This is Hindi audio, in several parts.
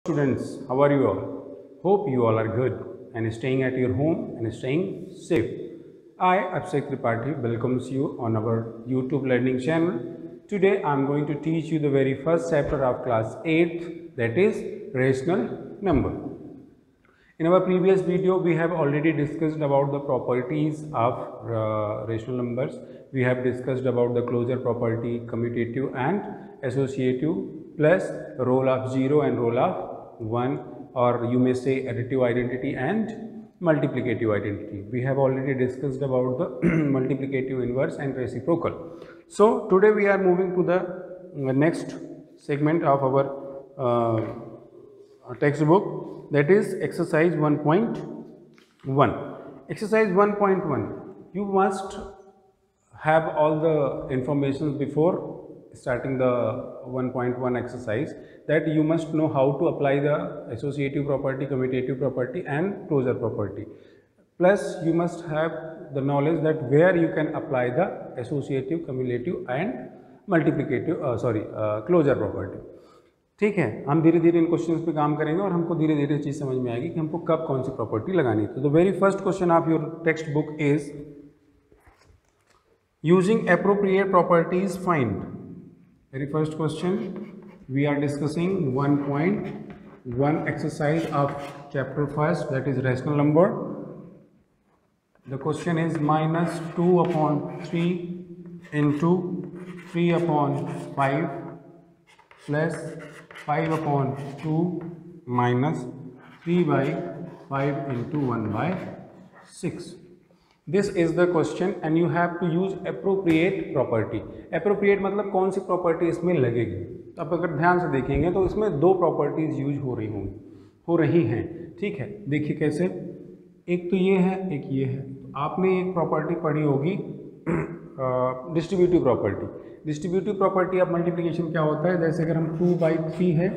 Students, how are you all? Hope you all are good and staying at your home and staying safe. I, Abhishek Tripathi, welcomes you on our YouTube learning channel. Today I am going to teach you the very first chapter of class 8th, that is rational number. In our previous video, we have already discussed about the properties of rational numbers. We have discussed about the closure property, commutative and associative, plus role of 0 and role of 1, or you may say additive identity and multiplicative identity. We have already discussed about the multiplicative inverse and reciprocal. So today we are moving to the next segment of our textbook, that is exercise 1.1. Exercise 1.1, you must have all the information before starting the 1.1 exercise, that you must know how to apply the associative property, commutative property and closure property. Plus you must have the knowledge that where you can apply the associative, cumulative and multiplicative closure property. ठीक है, हम धीरे धीरे इन क्वेश्चंस पे काम करेंगे और हमको धीरे धीरे चीज़ समझ में आएगी कि हमको कब कौन सी प्रॉपर्टी लगानी है. तो the very first question of your textbook is using appropriate properties find. Very first question we are discussing 1.1 exercise of chapter first, that is rational number. The question is minus 2 upon 3 into 3 upon 5 plus 5 upon 2 minus 3 by 5 into 1 by 6. This is the question and you have to use appropriate property. Appropriate मतलब कौन सी प्रॉपर्टी इसमें लगेगी. तो आप अगर ध्यान से देखेंगे तो इसमें दो प्रॉपर्टीज यूज हो रही हैं. ठीक है, देखिए कैसे. एक तो ये है, एक ये है. आपने एक प्रॉपर्टी पढ़ी होगी distributive property. Distributive property of multiplication क्या होता है, जैसे अगर हम 2/3 है,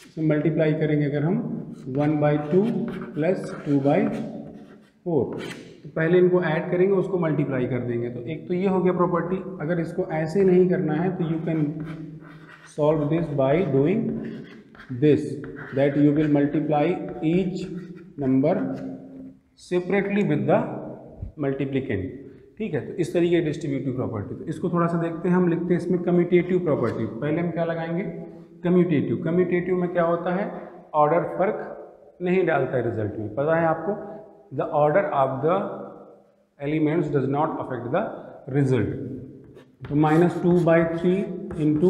इसमें मल्टीप्लाई करेंगे अगर हम 1/2 प्लस 2/4, तो पहले इनको ऐड करेंगे, उसको मल्टीप्लाई कर देंगे. तो एक तो ये हो गया प्रॉपर्टी. अगर इसको ऐसे नहीं करना है तो you can solve this by doing this, that you will multiply each number separately with the multiplicand. ठीक है, तो इस तरीके की डिस्ट्रीब्यूटिव प्रॉपर्टी. तो इसको थोड़ा सा देखते हैं. हम लिखते हैं इसमें कम्यूटेटिव प्रॉपर्टी. पहले हम क्या लगाएंगे, कम्यूटेटिव. कम्यूटेटिव में क्या होता है, ऑर्डर फर्क नहीं डालता है रिजल्ट में, पता है आपको. The order of the elements does not affect the result. तो minus 2/3 into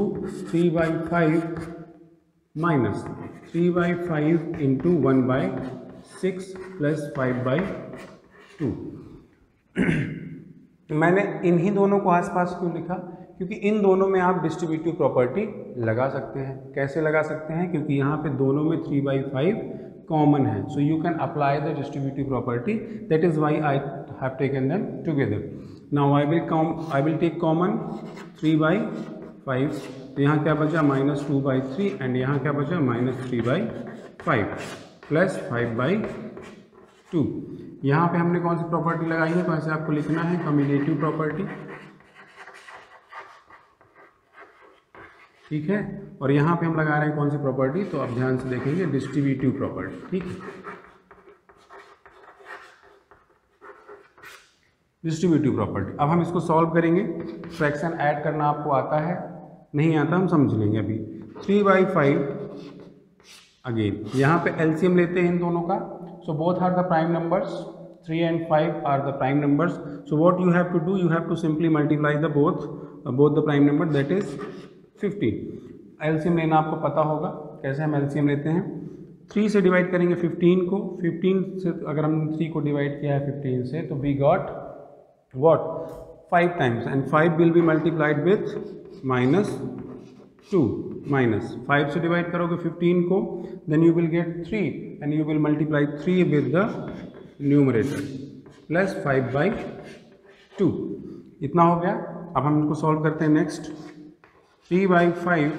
3/5 minus 3/5 into 1/6 plus 5/2. मैंने इन्हीं दोनों को आसपास क्यों लिखा, क्योंकि इन दोनों में आप डिस्ट्रीब्यूटिव प्रॉपर्टी लगा सकते हैं. कैसे लगा सकते हैं, क्योंकि यहाँ पे दोनों में 3/5 कॉमन है. So you can apply the distributive property. That is why I have taken them together. Now I will take common 3/5. तो यहाँ क्या बचा, माइनस 2/3 एंड यहाँ क्या बचा, माइनस 3/5 प्लस 5/2. यहाँ पे हमने कौन सी प्रॉपर्टी लगाई है, तो ऐसे आपको लिखना है कम्यूटेटिव प्रॉपर्टी. ठीक है, और यहाँ पे हम लगा रहे हैं कौन सी प्रॉपर्टी, तो आप ध्यान से देखेंगे डिस्ट्रीब्यूटिव प्रॉपर्टी. ठीक है, डिस्ट्रीब्यूटिव प्रॉपर्टी. अब हम इसको सॉल्व करेंगे. फ्रैक्शन ऐड करना आपको आता है, नहीं आता हम समझ लेंगे अभी. 3/5 अगेन यहाँ पे एलसीएम लेते हैं इन दोनों का. So both are the prime numbers, 3 and 5 are the prime numbers. So what you have to do, you have to simply multiply the both the prime numbers, that is 15. LCM लेना आपको पता होगा. कैसे हम LCM लेते हैं, 3 से डिवाइड करेंगे 15 को. 15 से अगर हमने 3 को डिवाइड किया है 15 से, तो we got what, 5 times, and 5 will be multiplied with -2. Minus 5 से डिवाइड करोगे 15 को, then you will get 3 and you will multiply 3 with the numerator plus 5/2. इतना हो गया. अब हम इनको सॉल्व करते हैं. नेक्स्ट 3/5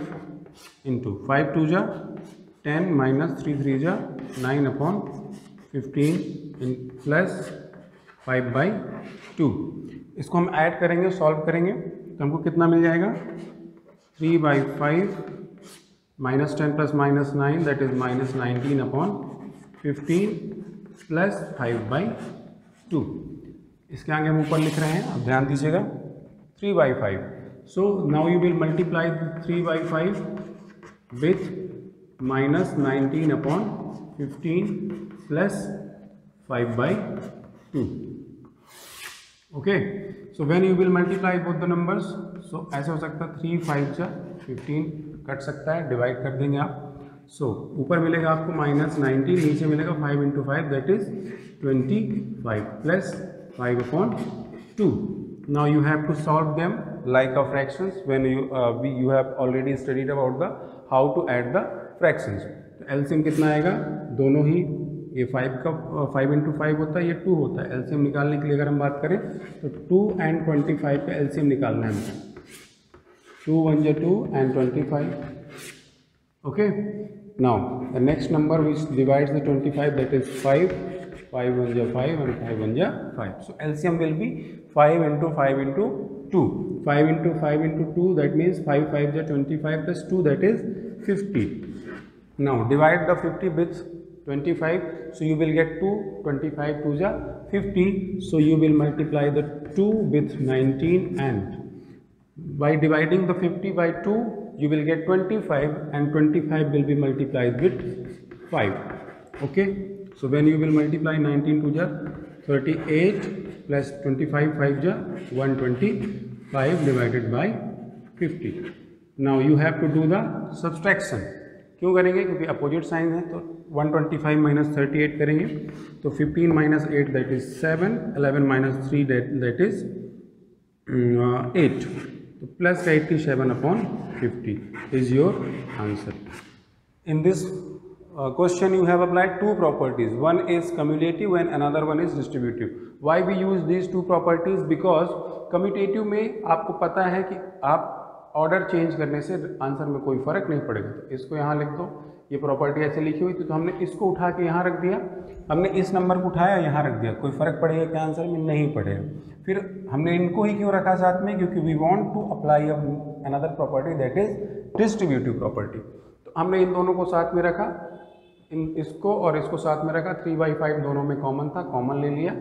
इंटू 5 2 जा 10 माइनस 3 3 जा 9/15 प्लस 5/2. इसको हम ऐड करेंगे, सॉल्व करेंगे, तो हमको कितना मिल जाएगा, 3/5 -10 + -9 दैट इज -19/15 प्लस 5/2। इसके आगे हम ऊपर लिख रहे हैं, अब ध्यान दीजिएगा 3/5। So now you will multiply 3/5 with -19/15 plus 5/2। Okay, so when you will multiply both the numbers, so ऐसे हो सकता है 3 5 जा 15 कट सकता है, डिवाइड कर देंगे आप। सो ऊपर मिलेगा आपको -19, नीचे मिलेगा 5 × 5 that is 25 plus 5/2। Now you have to solve them like a fractions when you have already studied about the how to add the fractions। तो LCM कितना आएगा, दोनों ही ये 5 का 5 × 5 होता है, ये 2 होता है। LCM निकालने के लिए अगर हम बात करें तो 2 and 25 का LCM निकालना है हमको। 2 1 × 2 and 25। Okay, now the next number which divides the 25 that is 5 1 × 5 and 5 1 × 5। So LCM will be 5 × 5 × 2। 5 × 5 × 2 that means 5 5 × 25 plus 2 that is 50। Now divide the 50 with 25, so you will get 2, 25 2 × 50, so you will multiply the 2 with 19 and by dividing the 50 by 2 you will get 25 and 25 will be multiplied with 5। Okay, so when you will multiply 19 2 × 38 plus 25 5 × 125 divided by 50। Now you have to do the subtraction। क्यों करेंगे, क्योंकि अपोजिट साइन है, तो 125 - 38 करेंगे तो 15 - 8 दैट इज 7, 11 - 3 दैट इज 8, तो plus 87/50 is your answer. In this question you have applied two properties, one is cumulative and another one is distributive। why we use these two properties, because commutative में आपको पता है कि आप ऑर्डर चेंज करने से आंसर में कोई फर्क नहीं पड़ेगा। तो इसको यहाँ लिख दो, ये प्रॉपर्टी ऐसे लिखी हुई थी तो हमने इसको उठा के यहाँ रख दिया, हमने इस नंबर को उठाया यहाँ रख दिया, कोई फर्क पड़ेगा क्या आंसर में, नहीं पड़ेगा। फिर हमने इनको ही क्यों रखा साथ में, क्योंकि we want to apply another property that is distributive property. तो हमने इन दोनों को साथ में रखा, इसको और इसको साथ में रखा, 3/5 दोनों में कॉमन था, कॉमन ले लिया,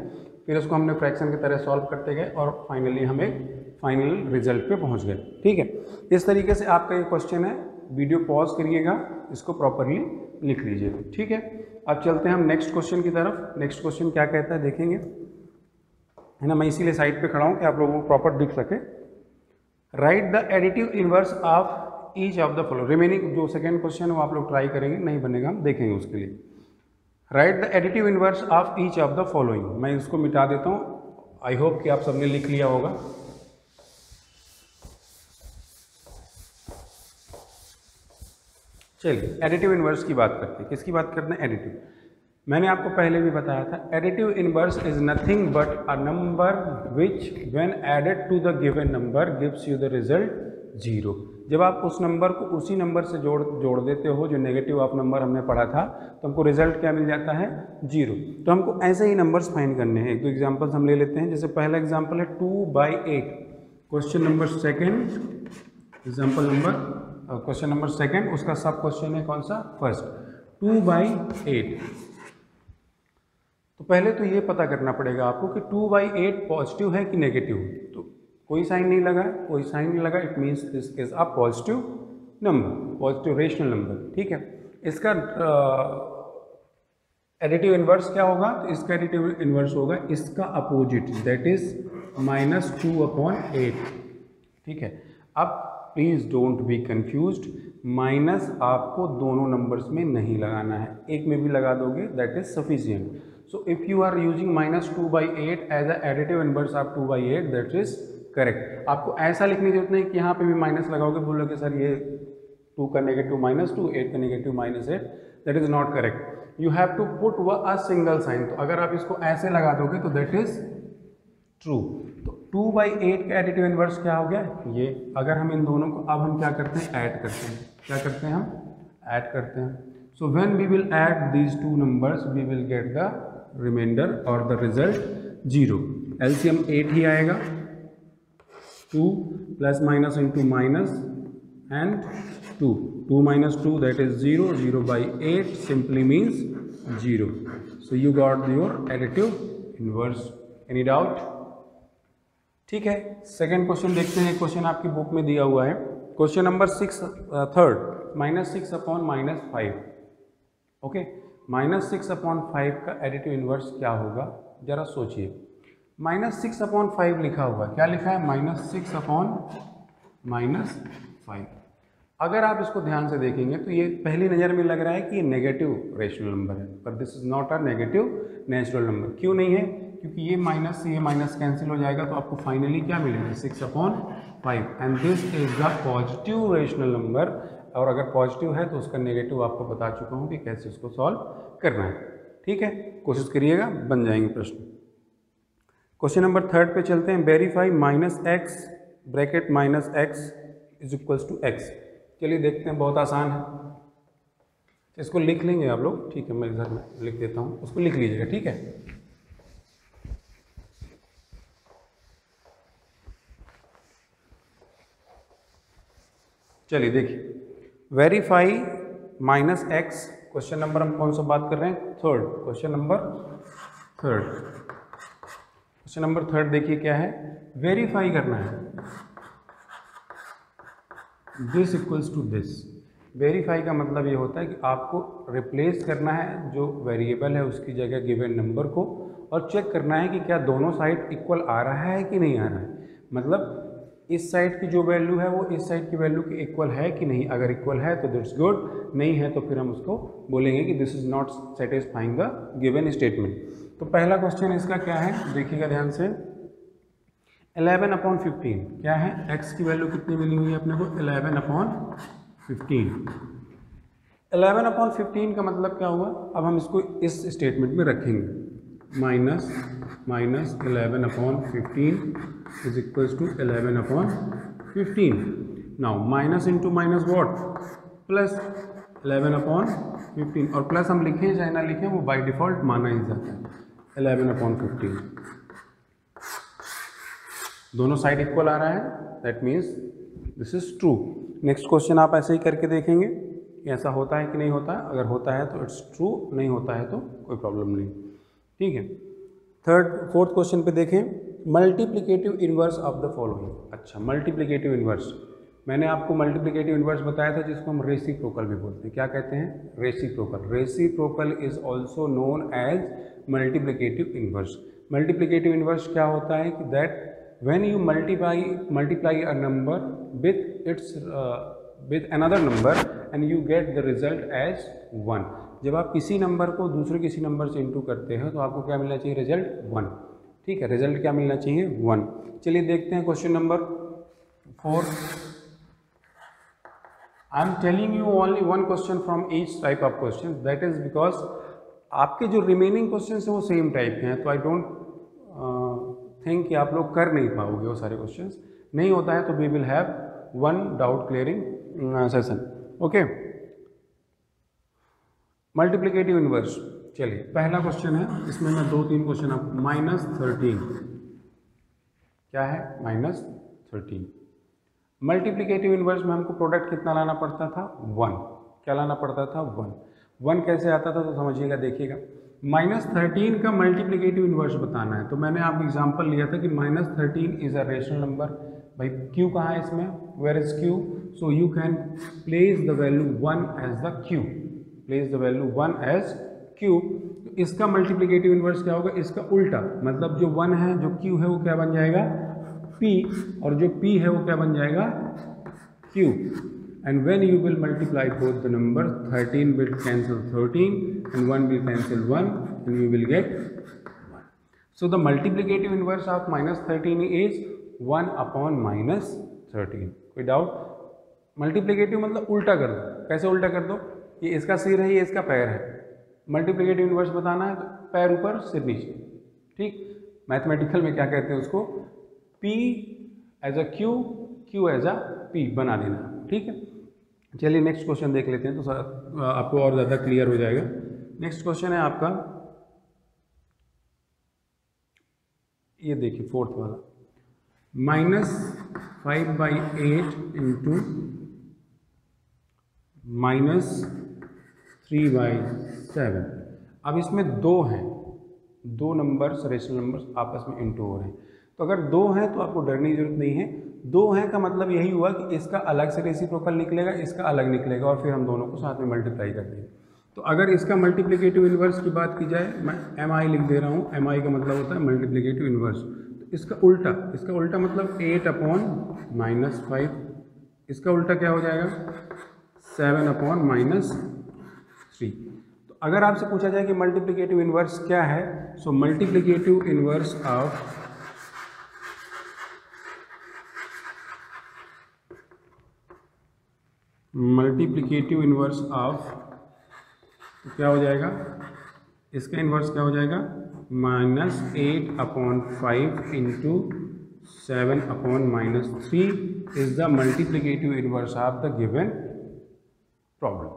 फिर उसको हमने फ्रैक्शन की तरह सॉल्व करते गए और फाइनली हम एक फाइनल रिजल्ट पे पहुंच गए। ठीक है, इस तरीके से आपका ये क्वेश्चन है, वीडियो पॉज करिएगा, इसको प्रॉपरली लिख लीजिएगा। ठीक है, अब चलते हैं हम नेक्स्ट क्वेश्चन की तरफ। नेक्स्ट क्वेश्चन क्या कहता है देखेंगे, है ना। मैं इसीलिए साइड पे खड़ा हूँ कि आप लोगों को प्रॉपर दिख सके। Right the additive inverse of each of the follow. Remaining जो सेकेंड क्वेश्चन है वो आप लोग ट्राई करेंगे, नहीं बनेगा हम देखेंगे उसके लिए। Right the additive inverse of each of the following. मैं इसको मिटा देता हूँ, आई होप कि आप सबने लिख लिया होगा। चलिए एडिटिव इनवर्स की बात करते हैं। किसकी बात करते हैं, एडिटिव। मैंने आपको पहले भी बताया था, additive inverse is nothing but a number which when added to the given number gives you the result 0। जब आप उस नंबर को उसी नंबर से जोड़ देते हो जो नेगेटिव ऑफ नंबर हमने पढ़ा था, तो हमको रिजल्ट क्या मिल जाता है, 0। तो हमको ऐसे ही नंबर्स फाइंड करने हैं। एक दो एग्जांपल्स हम ले लेते हैं। जैसे पहला एग्जांपल है 2/8। Question number second, example number question number second, उसका सब क्वेश्चन है कौन सा, फर्स्ट, 2/8। तो पहले तो ये पता करना पड़ेगा आपको कि 2/8 पॉजिटिव है कि नेगेटिव। तो कोई साइन नहीं लगा, कोई साइन नहीं लगा, it means this is a positive number, positive rational number. ठीक है, इसका एडिटिव इनवर्स क्या होगा, तो इसका एडिटिव इनवर्स होगा इसका अपोजिट, दैट इज -2/8। ठीक है, अब please don't be confused, minus आपको दोनों नंबर्स में नहीं लगाना है, एक में भी लगा दोगे that is sufficient. So if you are using -2/8 as a additive inverse of 2/8 that is correct. आपको ऐसा लिखने की जरूरत नहीं कि यहाँ पे भी माइनस लगाओगे, बोलोगे सर ये 2 का नेगेटिव -2, 8 का negative -8, that is not correct. You have to put a single sign. तो अगर आप इसको ऐसे लगा दोगे तो दैट इज ट्रू। तो 2/8 का एडिटिव इनवर्स क्या हो गया, ये। अगर हम इन दोनों को अब हम क्या करते हैं, ऐड करते हैं। क्या करते हैं हम, ऐड करते हैं। So when we will add these two numbers we will get the reminder और द रिजल्ट 0। एलसीएम 8 ही आएगा, 2 + - × - and 2 2 minus 2 that is 0, 0 by 8 simply means 0. So you got your additive inverse. Any doubt? ठीक है, सेकेंड क्वेश्चन देखते हैं. क्वेश्चन आपकी बुक में दिया हुआ है. Question number 6 third, -6 upon -5. Okay, -6 upon 5 का एडिटिव इन्वर्स क्या होगा जरा सोचिए. -6 अपॉन 5 लिखा हुआ है, क्या लिखा है? -6 अपॉन -5. अगर आप इसको ध्यान से देखेंगे तो ये पहली नज़र में लग रहा है कि ये नेगेटिव रेशनल नंबर है, पर this is not a negative natural number. क्यों नहीं है? क्योंकि ये माइनस से ये माइनस कैंसिल हो जाएगा, तो आपको फाइनली क्या मिलेगा? 6 upon 5. And this is the positive rational number. और अगर पॉजिटिव है तो उसका नेगेटिव आपको बता चुका हूँ कि कैसे उसको सॉल्व करना है. ठीक है, कोशिश करिएगा, बन जाएंगे प्रश्न. क्वेश्चन नंबर थर्ड पे चलते हैं. Verify -x bracket -x is equals to x. चलिए देखते हैं, बहुत आसान है. इसको लिख लेंगे आप लोग. ठीक है, मैं इधर में लिख देता हूँ, उसको लिख लीजिएगा. ठीक है, चलिए देखिए. वेरीफाई -x, क्वेश्चन नंबर हम कौन सा बात कर रहे हैं? Third. Question number third. Question number third देखिए क्या है. वेरीफाई करना है this equals to this. Verify का मतलब ये होता है कि आपको रिप्लेस करना है जो वेरिएबल है उसकी जगह गिवन नंबर को, और चेक करना है कि क्या दोनों साइड इक्वल आ रहा है कि नहीं आ रहा है. मतलब इस साइड की जो वैल्यू है वो इस साइड की वैल्यू की इक्वल है कि नहीं. अगर इक्वल है तो दैट्स गुड, नहीं है तो फिर हम उसको बोलेंगे कि this is not satisfying the given statement. तो पहला क्वेश्चन इसका क्या है, देखिएगा ध्यान से. 11 अपॉन 15 क्या है? x की वैल्यू कितनी मिली हुई है अपने को? 11 अपॉन 15. 11 अपॉन 15 का मतलब क्या हुआ? अब हम इसको इस स्टेटमेंट में रखेंगे. Minus 11 upon 15 is equals to 11 upon 15. Now minus into minus what? Plus 11 upon 15. और प्लस हम लिखें चाहे ना लिखें वो बाय डिफॉल्ट माना ही जाता है. 11 अपॉन 15 दोनों साइड इक्वल आ रहा है, that means this is true. Next question आप ऐसे ही करके देखेंगे कि ऐसा होता है कि नहीं होता है. अगर होता है तो इट्स ट्रू, नहीं होता है तो कोई प्रॉब्लम नहीं. ठीक है, फोर्थ क्वेश्चन पे देखें. Multiplicative inverse of the following. अच्छा, मल्टीप्लिकेटिव इन्वर्स, मैंने आपको मल्टीप्लिकेटिव इन्वर्स बताया था जिसको हम रेसिप्रोकल भी बोलते हैं. क्या कहते हैं? Reciprocal. Reciprocal is also known as multiplicative inverse. Multiplicative inverse क्या होता है कि that when you multiply a number with another number and you get the result as 1. जब आप किसी नंबर को दूसरे किसी नंबर से इंटू करते हैं तो आपको क्या मिलना चाहिए? रिजल्ट 1. ठीक है, रिजल्ट क्या मिलना चाहिए? 1. चलिए देखते हैं question number 4. I am telling you only one question from each type of question, that is because आपके जो रिमेनिंग क्वेश्चन है वो सेम टाइप के हैं, तो आई डोंट थिंक कि आप लोग कर नहीं पाओगे वो सारे क्वेश्चंस. नहीं होता है तो we will have one doubt clearing session. Okay, multiplicative inverse. चलिए पहला क्वेश्चन है, इसमें मैं 2-3 क्वेश्चन आपको. -13 क्या है? -13. मल्टीप्लिकेटिव इन्वर्स में हमको प्रोडक्ट कितना लाना पड़ता था? 1. क्या लाना पड़ता था? 1. 1 कैसे आता था तो समझिएगा, देखिएगा. -13 का मल्टीप्लिकेटिव इन्वर्स बताना है, तो मैंने आपको एग्जांपल लिया था कि -13 इज अ रेशनल नंबर. भाई q कहाँ है इसमें? Where is q? So you can place the value 1 as the q. Place the value 1 as q. तो इसका मल्टीप्लिकेटिव इन्वर्स क्या होगा? इसका उल्टा, मतलब जो 1 है, जो q है वो क्या बन जाएगा? p. और जो p है वो क्या बन जाएगा? q. And when you will multiply both the numbers, 13 will cancel 13 and 1 will cancel 1 and you will get 1. So the multiplicative inverse of -13 is 1 upon -13. कोई डाउट? मल्टीप्लिकेटिव मतलब उल्टा कर दो. कैसे उल्टा कर दो? ये इसका सिर है, ये इसका पैर है. मल्टीप्लिकेटिव इन्वर्स बताना है तो पैर ऊपर सिर नीचे. ठीक, मैथमेटिकल में क्या कहते हैं उसको? P as a Q, Q as a P बना देना. ठीक है, चलिए नेक्स्ट क्वेश्चन देख लेते हैं तो आपको और ज़्यादा क्लियर हो जाएगा. नेक्स्ट क्वेश्चन है आपका, ये देखिए फोर्थ वाला. -5/8 इंटू -3/7। अब इसमें दो हैं, दो नंबर्स रेशनल नंबर्स आपस में इंटू हो रहे हैं, तो अगर दो हैं तो आपको डरने की जरूरत नहीं है। दो हैं का मतलब यही हुआ कि इसका अलग से रेसिप्रोकल निकलेगा, इसका अलग निकलेगा, और फिर हम दोनों को साथ में मल्टीप्लाई कर देंगे। तो अगर इसका मल्टीप्लिकेटिव इन्वर्स की बात की जाए, मैं mi लिख दे रहा हूँ, mi का मतलब होता है मल्टीप्लिकेटिव इन्वर्स। तो इसका उल्टा मतलब 8/-5, इसका उल्टा क्या हो जाएगा 7/-3। तो अगर आपसे पूछा जाए कि मल्टीप्लिकेटिव इन्वर्स क्या है, सो मल्टीप्लिकेटिव इन्वर्स ऑफ तो क्या हो जाएगा, इसका इन्वर्स क्या हो जाएगा -8/5 into 7/-3 is the multiplicative inverse of the given problem.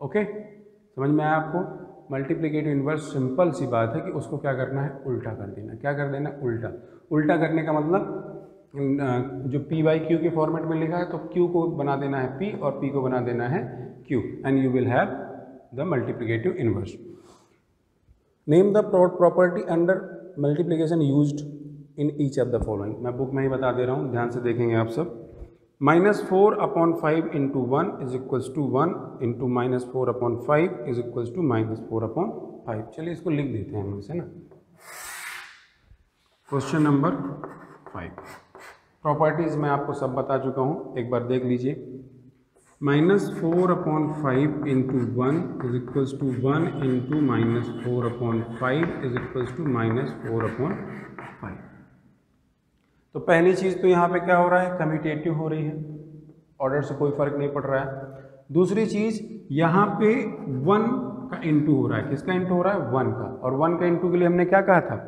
Okay, समझ में आया आपको? मल्टीप्लिकेटिव इन्वर्स सिंपल सी बात है कि उसको क्या करना है, उल्टा कर देना। क्या कर देना, उल्टा करने का मतलब जो p/q के फॉर्मेट में लिखा है तो q को बना देना है p और p को बना देना है q, and you will have the multiplicative inverse. Name the property under multiplication used in each of the following. मैं बुक में ही बता दे रहा हूँ, ध्यान से देखेंगे आप सब। -4/5 into 1 is equals to 1 into -4/5 is equals to -4/5। चलिए इसको लिख देते हैं हम इसे ना। क्वेश्चन नंबर 5, प्रॉपर्टीज़ मैं आपको सब बता चुका हूँ, एक बार देख लीजिए। -4/5 into 1 is equals to 1 into -4/5 is equals to -4/5। तो पहली चीज़ तो यहाँ पे क्या हो रहा है, कम्यूटेटिव हो रही है, ऑर्डर से कोई फर्क नहीं पड़ रहा है। दूसरी चीज़ यहाँ पे 1 का इंटू हो रहा है, किसका इंटू हो रहा है, 1 का, और 1 का इंटू के लिए हमने क्या कहा था,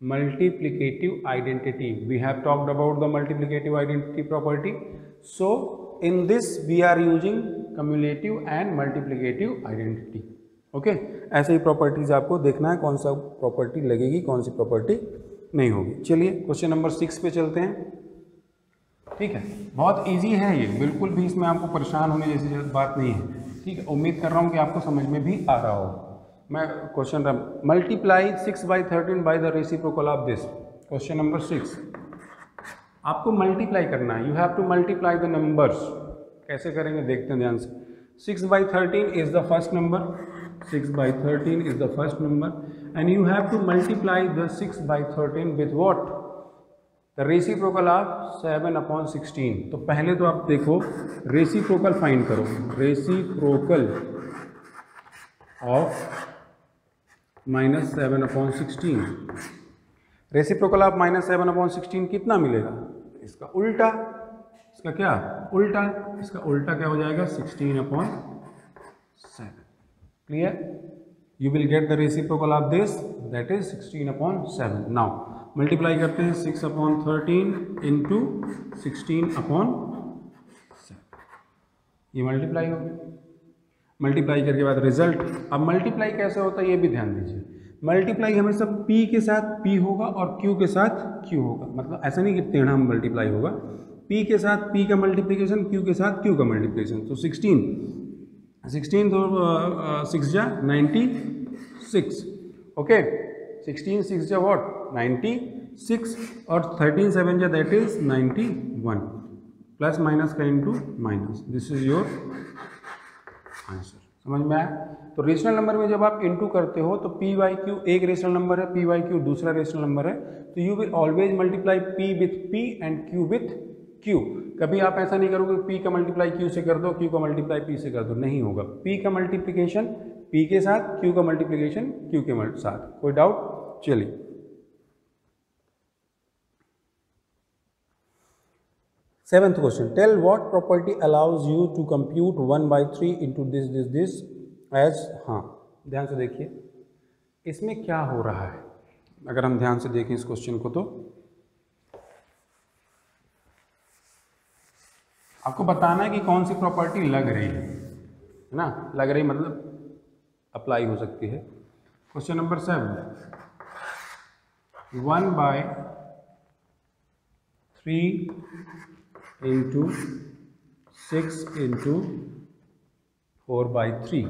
multiplicative identity. We have talked about the multiplicative identity property. So in this we are using cumulative and multiplicative identity. Okay, ऐसे ही प्रॉपर्टीज आपको देखना है, कौन सा प्रॉपर्टी लगेगी, कौन सी प्रॉपर्टी नहीं होगी। चलिए क्वेश्चन नंबर 6 पे चलते हैं। ठीक है, बहुत इजी है ये, बिल्कुल भी इसमें आपको परेशान होने जैसी बात नहीं है। ठीक है, उम्मीद कर रहा हूँ कि आपको समझ में भी आ रहा होगा। मैं question multiply 6/13 by the reciprocal of this. Question number 6, आपको मल्टीप्लाई करना है, you have to multiply the numbers. कैसे करेंगे देखते हैं ध्यान से। 6/13 is the first number, 6/13 is the first number, and you have to multiply the 6/13 with what, the reciprocal of 7/16। तो पहले तो आप देखो रेसिप्रोकल फाइंड करो, रेसिप्रोकल ऑफ -7/16। रेसिप्रोकल ऑफ -7/16 कितना मिलेगा, इसका उल्टा, इसका क्या उल्टा, इसका उल्टा क्या हो जाएगा 16/7। Clear, you will get the reciprocal of this, that is 16/7। Now multiply करते हैं 6/13 इंटू 16/7, ये मल्टीप्लाई हो गया। मल्टीप्लाई करके बाद रिजल्ट। अब मल्टीप्लाई कैसे होता है ये भी ध्यान दीजिए, मल्टीप्लाई हमेशा p के साथ p होगा और q के साथ q होगा, मतलब ऐसा नहीं कि टेढ़ा मल्टीप्लाई होगा, p के साथ p का मल्टीप्लिकेशन, q के साथ q का मल्टीप्लिकेशन। तो 16 तो 6 जा 96, ओके, 16 6 जा व्हाट 96, और 13 7 जा दैट इज 91, प्लस माइनस का into minus, this is your answer. समझ में आया? तो रेशनल नंबर में जब आप इंटू करते हो तो p/q एक रेशनल नंबर है, p/q दूसरा रेशनल नंबर है, तो you will always multiply p with p and q with q। कभी आप ऐसा नहीं करोगे p का मल्टीप्लाई q से कर दो, q का मल्टीप्लाई p से कर दो, नहीं होगा। p का मल्टीप्लिकेशन p के साथ, q का मल्टीप्लिकेशन q के साथ। कोई डाउट? चलिए seventh question, tell what property allows you to compute 1/3 into this age. हाँ, ध्यान से देखिए इसमें क्या हो रहा है, अगर हम ध्यान से देखें इस क्वेश्चन को तो आपको बताना है कि कौन सी प्रॉपर्टी लग रही है ना, लग रही मतलब अप्लाई हो सकती है। Question number 7, 1/3 into 6 into 4/3।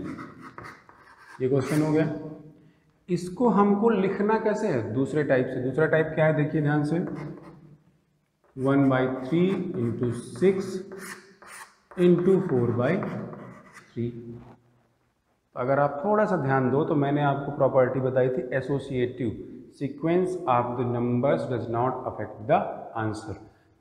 ये क्वेश्चन हो गया। इसको हमको लिखना कैसे है दूसरे टाइप से। दूसरा टाइप क्या है देखिए ध्यान से, 1/3 इंटू 6 इंटू 4/3। तो अगर आप थोड़ा सा ध्यान दो तो मैंने आपको प्रॉपर्टी बताई थी associative, sequence of the numbers does not affect the answer.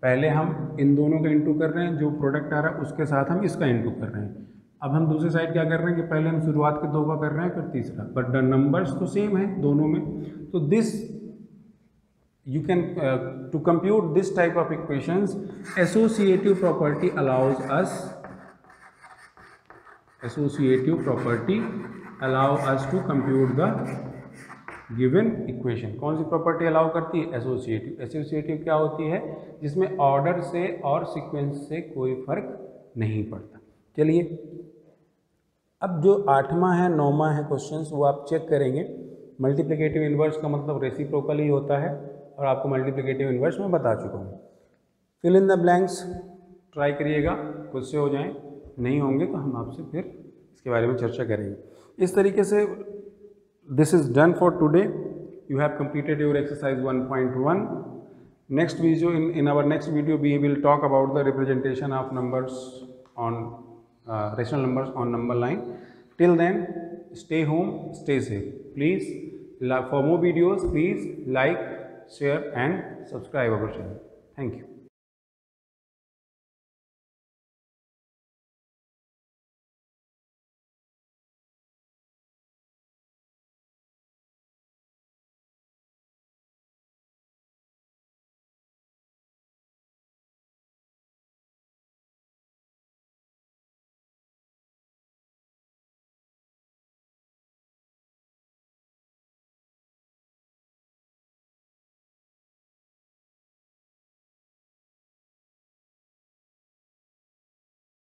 पहले हम इन दोनों का इंटू कर रहे हैं, जो प्रोडक्ट आ रहा है उसके साथ हम इसका इंटू कर रहे हैं। अब हम दूसरी साइड क्या कर रहे हैं कि पहले हम शुरुआत के दो का कर रहे हैं फिर तीसरा, बट द नंबर्स तो सेम है दोनों में। तो this you can to compute this type of equations, associative property allows us to compute the given equation। कौन सी प्रॉपर्टी अलाउ करती है? एसोसिएटिव। एसोसिएटिव क्या होती है? जिसमें ऑर्डर से और सीक्वेंस से कोई फर्क नहीं पड़ता। चलिए अब जो 8वां है 9वां है क्वेश्चंस वो आप चेक करेंगे। मल्टीप्लिकेटिव इन्वर्स का मतलब रेसिप्रोकल ही होता है और आपको मल्टीप्लिकेटिव इन्वर्स मैं बता चुका हूँ। Fill in the blanks try करिएगा, खुद से हो जाएं, नहीं होंगे तो हम आपसे फिर इसके बारे में चर्चा करेंगे। इस तरीके से this is done for today. You have completed your exercise 1.1। Next video in our next video we will talk about the representation of numbers on rational numbers on number line. Till then, stay home, stay safe. Please, for more videos, please like, share and subscribe our channel. Thank you.